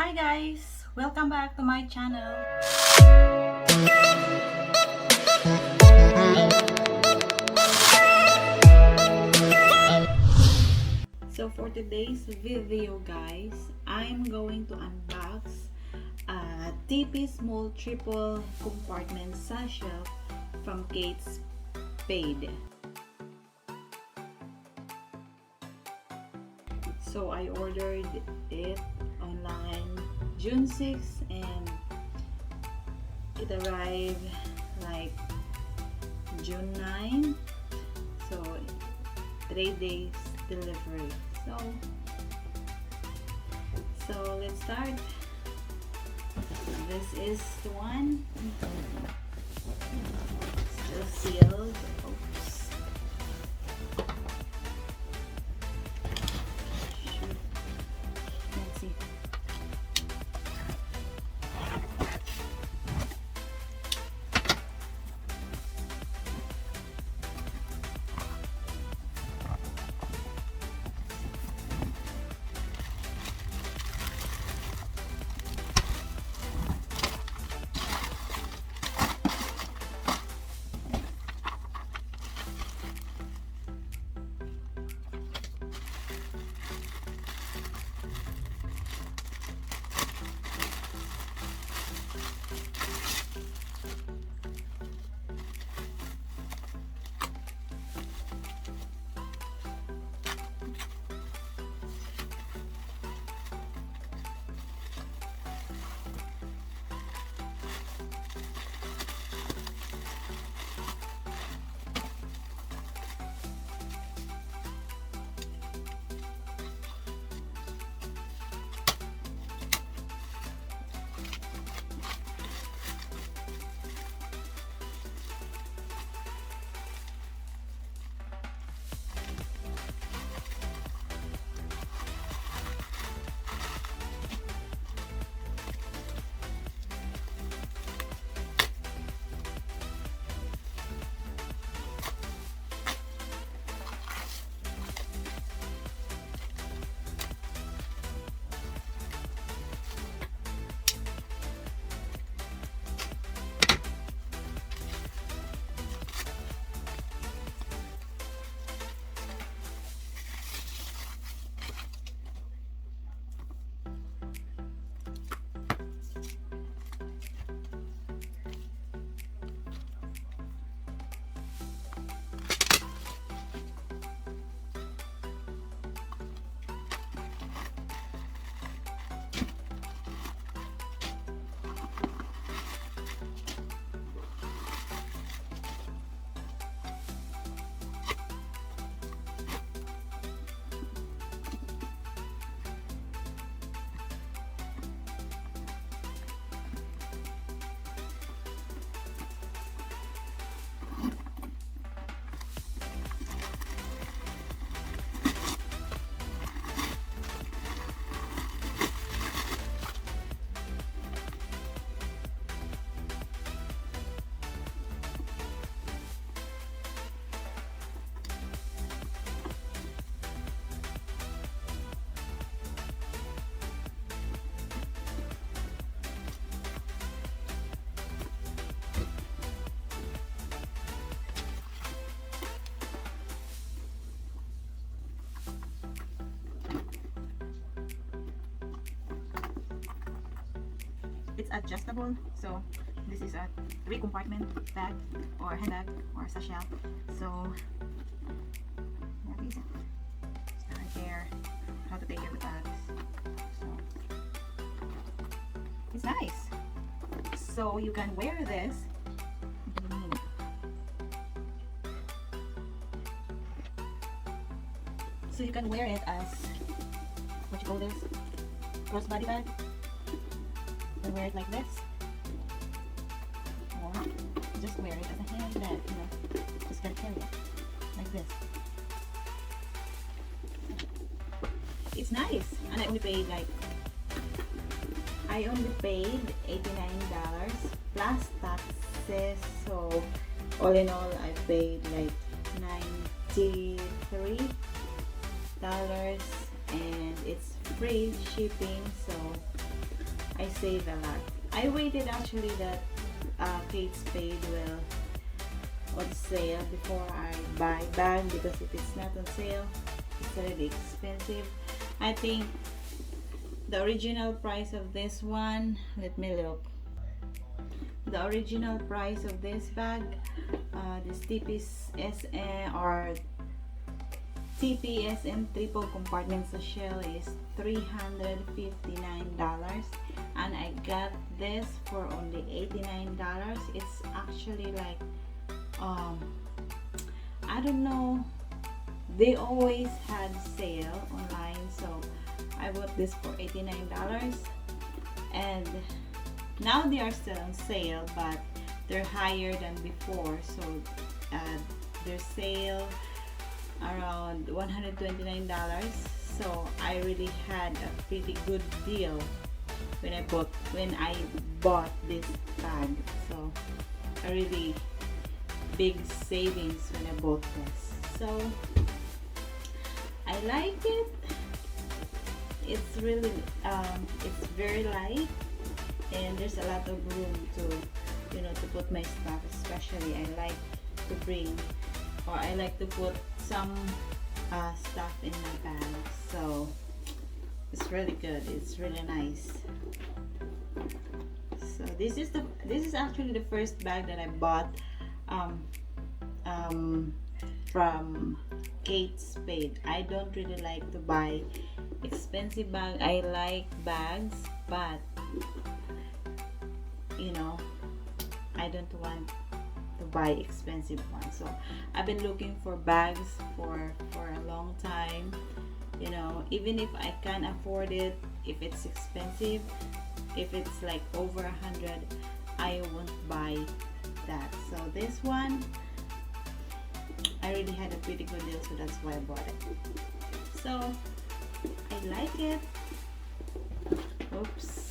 Hi guys! Welcome back to my channel. So for today's video guys, I'm going to unbox a TP small triple compartment satchel from Spade. So I ordered it online June 6 and it arrived like June 9, so 3 days delivery. So let's start. This is the one, still sealed. Oops. Shoot. Let's see. It's adjustable, so this is a 3 compartment bag or handbag or satchel. So that is it. Start there. How to take care of the bags. So it's nice. So you can wear this. So you can wear it as what you call this crossbody bag. You can wear it like this, or just wear it as a handbag. Just gotta carry it like this. It's nice, and I only paid $89 plus taxes. So all in all, I paid like $93, and it's free shipping. So I save a lot. I waited actually that Kate Spade will on sale before I buy bag, because if it's not on sale, it's really expensive. I think the original price of this one, let me look. The original price of this bag, this TPSM or TPSM triple compartment Satchel is $359, and I got this for only $89. It's actually like I don't know, they always had sale online, so I bought this for $89, and now they are still on sale, but they're higher than before. So their sale around $129. So I really had a pretty good deal when I bought this bag. So a really big savings when I bought this. So I like it. It's really it's very light, and there's a lot of room to, you know, to put my stuff. Especially I like to bring, or I like to put some stuff in my bag. So it's really good. It's really nice. So this is actually the first bag that I bought from Kate Spade. I don't really like to buy expensive bag. I like bags, but you know, I don't want to buy expensive ones. So I've been looking for bags for a long time. You know, even if I can afford it, if it's expensive, if it's like over 100, I won't buy that. So this one, I really had a pretty good deal, so that's why I bought it. So I like it. Oops.